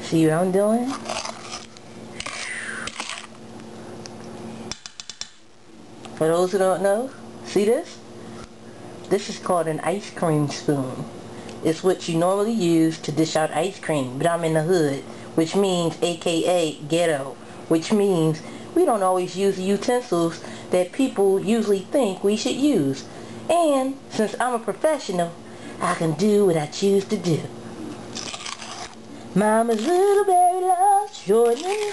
See what I'm doing? For those who don't know, see this? This is called an ice cream spoon. It's what you normally use to dish out ice cream, but I'm in the hood, which means aka ghetto, which means we don't always use the utensils that people usually think we should use. And since I'm a professional, I can do what I choose to do. Mama's little baby loves shortening.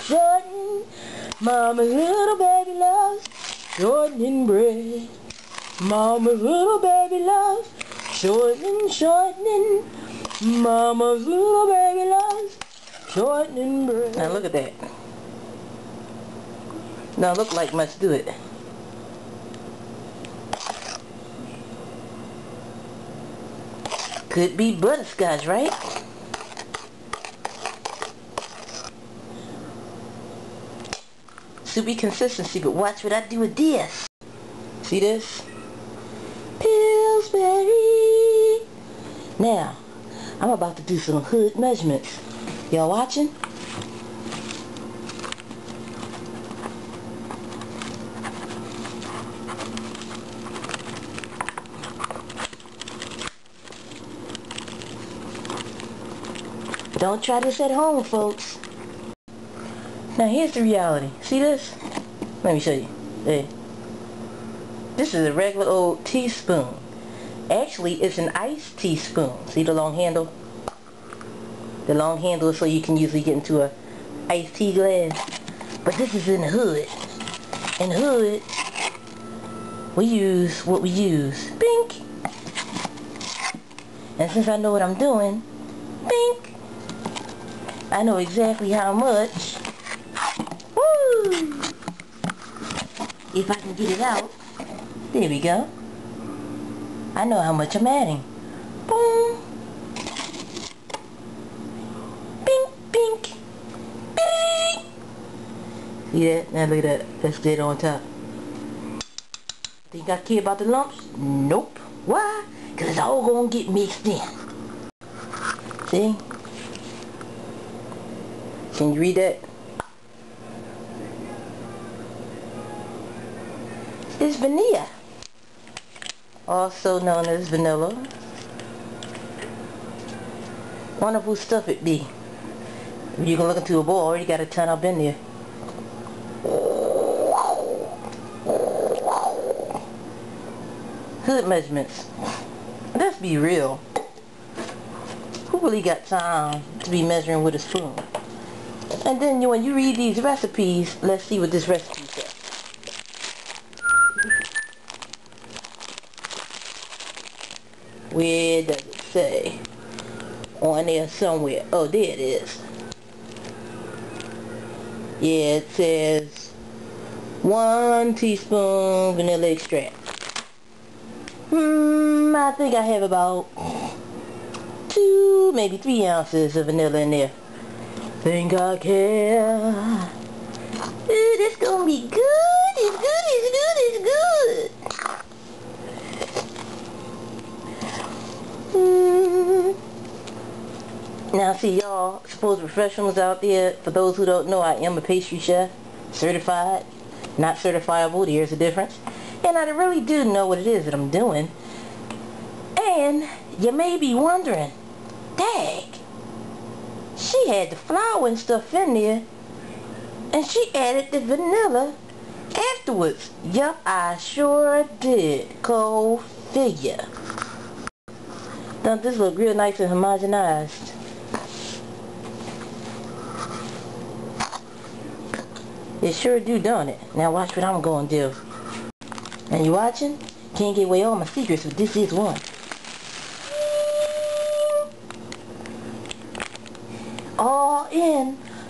Mama's little baby loves shortening bread. Mama's little baby loves shortening. Mama's little baby loves shortening bread. Now look at that. Now look like much do it. Could be butterscotch, right? Soupy consistency, but watch what I do with this. See this? Pillsbury. Now, I'm about to do some hood measurements. Y'all watching? Don't try this at home, folks. Now here's the reality. See this? Let me show you. Hey. This is a regular old teaspoon. Actually, it's an iced teaspoon. See the long handle? The long handle is so you can usually get into a iced tea glass. But this is in the hood. In the hood, we use what we use. Bink! And since I know what I'm doing, bink! I know exactly how much. Woo! If I can get it out. There we go. I know how much I'm adding. Boom. Bink, bink. Bink. See that? Now look at that. That's dead on top. Think I care about the lumps? Nope. Why? Because it's all going to get mixed in. See? Can you read that? It's vanilla, also known as vanilla. Wonderful stuff it be. If you can look into a bowl, already got a ton up in there. Hood measurements. Let's be real. Who really got time to be measuring with a spoon? And then when you read these recipes, let's see what this recipe says. Where does it say? On there somewhere. Oh, there it is. Yeah, it says 1 teaspoon vanilla extract. I think I have about 2, maybe 3 ounces of vanilla in there. Think I care. Ooh, this gonna be good. It's good, it's good, it's good. Now see y'all, supposed professionals out there, for those who don't know, I am a pastry chef, certified, not certifiable, there's a difference. And I really do know what it is that I'm doing. And you may be wondering, dang, she had the flour and stuff in there, and she added the vanilla afterwards. Yup, I sure did. Go figure. Don't this look real nice and homogenized? It sure do, don't it? Now watch what I'm going to do. And you watching? Can't give away all my secrets, but this is one.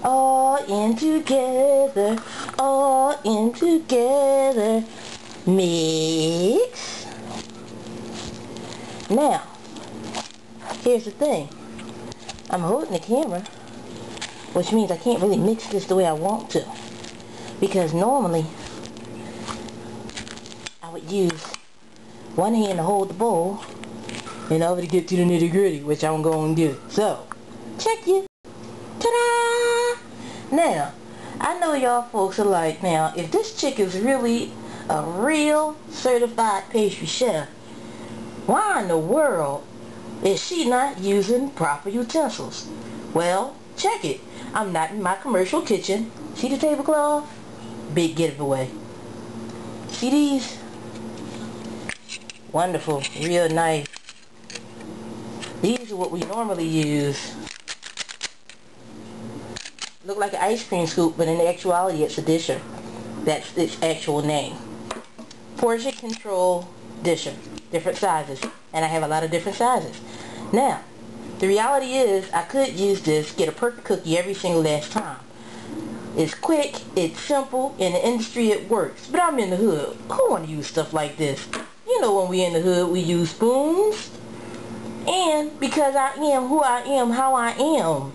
All in together, all in together. Mix. Now, here's the thing. I'm holding the camera, which means I can't really mix this the way I want to. Because normally, I would use one hand to hold the bowl, and over to get to the nitty gritty, which I'm going to do. So, check you. Ta-da! Now, I know y'all folks are like, now, if this chick is really a real certified pastry chef, why in the world is she not using proper utensils? Well, check it. I'm not in my commercial kitchen. See the tablecloth? Big giveaway. See these? Wonderful, real nice. These are what we normally use. Look like an ice cream scoop, but in actuality it's a disher. That's its actual name. Portion control disher. Different sizes. And I have a lot of different sizes. Now, the reality is I could use this, get a perfect cookie every single last time. It's quick, it's simple, in the industry it works. But I'm in the hood. Who want to use stuff like this? You know when we in the hood we use spoons. And because I am who I am, how I am,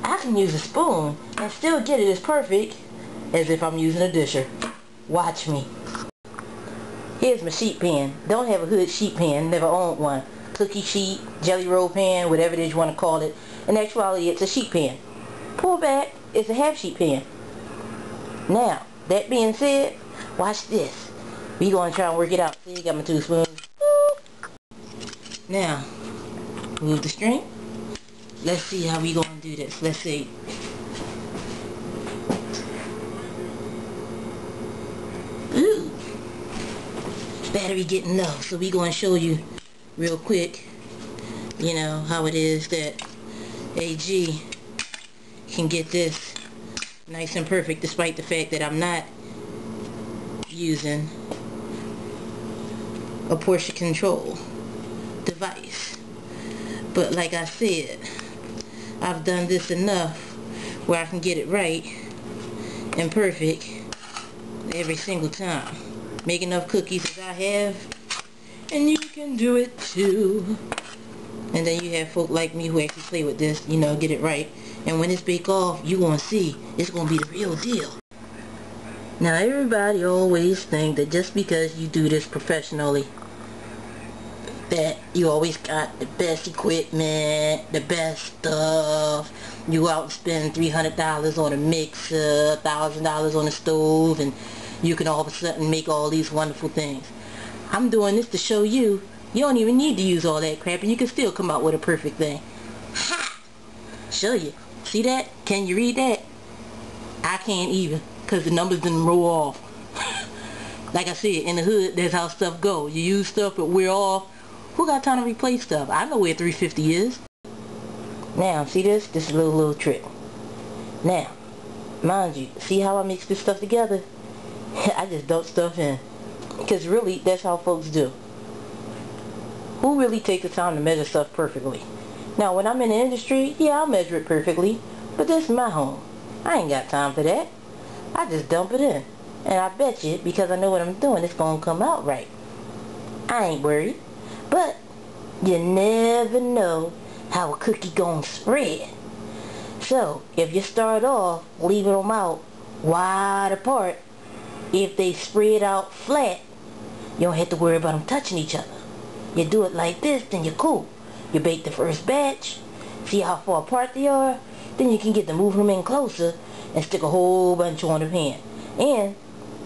I can use a spoon and still get it as perfect as if I'm using a disher. Watch me. Here's my sheet pan. Don't have a Hood sheet pan, never owned one. Cookie sheet, jelly roll pan, whatever it is you want to call it. In actuality, it's a sheet pan. Pull back, it's a half sheet pan. Now, that being said, watch this. We gonna try and work it out. See, got my 2 spoons. Now, move the string. Let's see how we gonna do this. Let's see. Ooh, battery getting low, so we gonna show you real quick, you know, how it is that AG can get this nice and perfect despite the fact that I'm not using a portion control device. But like I said, I've done this enough where I can get it right and perfect every single time. Make enough cookies as I have, and you can do it too. And then you have folk like me who actually play with this, you know, get it right. And when it's bake off, you gonna see it's gonna be the real deal. Now everybody always think that just because you do this professionally, that you always got the best equipment, the best stuff. You go out and spend $300 on a mixer, $1,000 on a stove, and you can all of a sudden make all these wonderful things. I'm doing this to show you, you don't even need to use all that crap and you can still come out with a perfect thing. Ha! Show you. See that? Can you read that? I can't even, because the numbers didn't roll off. Like I said, in the hood, that's how stuff go. You use stuff, but we're all, who got time to replace stuff? I know where 350 is. Now, see this? This is a little trick. Now, mind you, see how I mix this stuff together? I just dump stuff in. Because really, that's how folks do. Who really takes the time to measure stuff perfectly? Now, when I'm in the industry, yeah, I'll measure it perfectly. But this is my home. I ain't got time for that. I just dump it in. And I bet you, because I know what I'm doing, it's going to come out right. I ain't worried. But you never know how a cookie gonna spread. So if you start off leaving them out wide apart, if they spread out flat, you don't have to worry about them touching each other. You do it like this, then you're cool. You bake the first batch, see how far apart they are, then you can get to moving them in closer and stick a whole bunch on the pan. And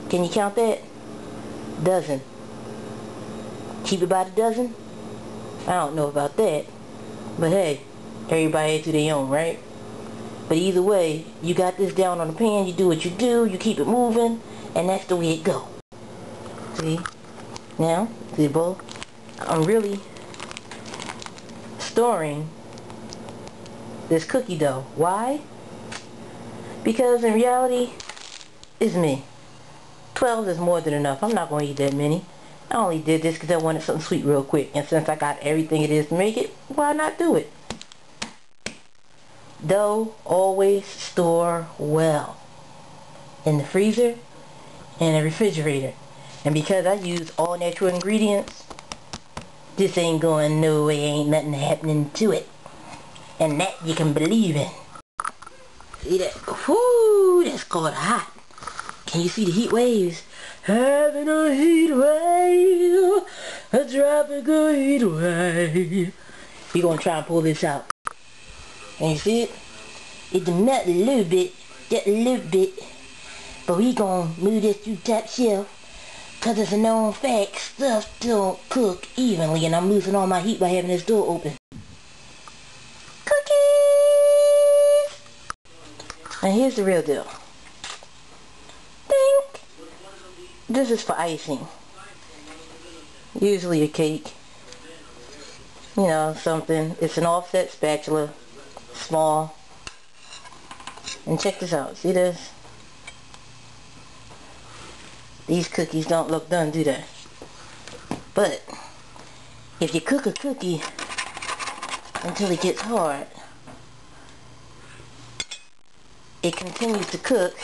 can you count that? Dozen. Keep it by the dozen? I don't know about that. But hey, everybody to their own, right? But either way, you got this down on the pan, you do what you do, you keep it moving, and that's the way it go. See? Now, see both? I'm really storing this cookie dough. Why? Because in reality, it's me. 12 is more than enough. I'm not going to eat that many. I only did this because I wanted something sweet real quick. And since I got everything it is to make it, why not do it? Dough always store well. In the freezer and the refrigerator. And because I use all natural ingredients, this ain't going no way, ain't nothing happening to it. And that you can believe in. See that? Whoo, that's called hot. Can you see the heat waves? Having a heat wave, a tropical heat wave. We're gonna try and pull this out. Can you see it? It melt a little bit, just a little bit. But we gonna move this to top shelf. Cause it's a known fact, stuff don't cook evenly, and I'm losing all my heat by having this door open. Cookies! And here's the real deal. Think this is for icing. Usually a cake. You know, something. It's an offset spatula. Small. And check this out. See this? These cookies don't look done, do they? But if you cook a cookie until it gets hard, it continues to cook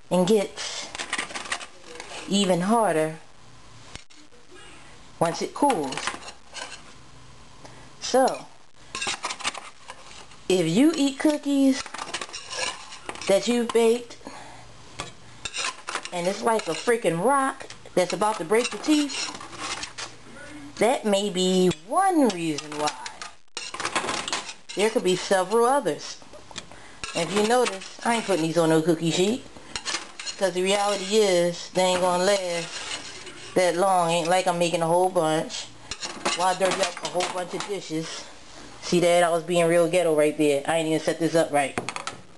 and gets even harder once it cools. So, if you eat cookies that you've baked and it's like a freaking rock that's about to break your teeth, that may be one reason why. There could be several others. And if you notice, I ain't putting these on no cookie sheet, because the reality is they ain't gonna last that long. Ain't like I'm making a whole bunch. While I dirty up a whole bunch of dishes. See that? I was being real ghetto right there. I ain't even set this up right.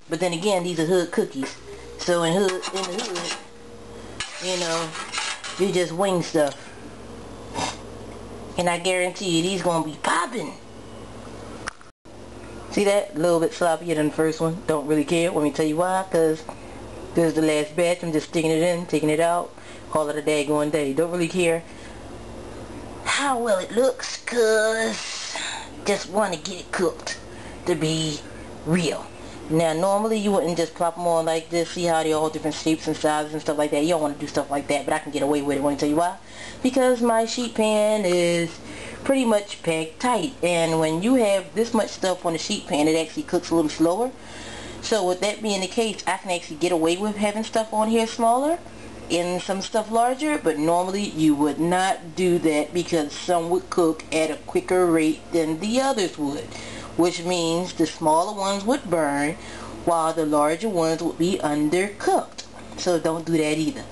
But then again, these are hood cookies. So in the hood, you know, you just wing stuff. And I guarantee you, these gonna be popping. See that? A little bit sloppier than the first one. Don't really care. Let me tell you why. Because this is the last batch. I'm just sticking it in, taking it out. Call it a daggone day. Don't really care how well it looks, because just want to get it cooked to be real. Now normally you wouldn't just plop them on like this. See how they're all different shapes and sizes and stuff like that. You don't want to do stuff like that, but I can get away with it. Want to tell you why? Because my sheet pan is pretty much packed tight, and when you have this much stuff on the sheet pan, it actually cooks a little slower. So with that being the case, I can actually get away with having stuff on here smaller and some stuff larger, but normally you would not do that because some would cook at a quicker rate than the others would, which means the smaller ones would burn while the larger ones would be undercooked. So don't do that either.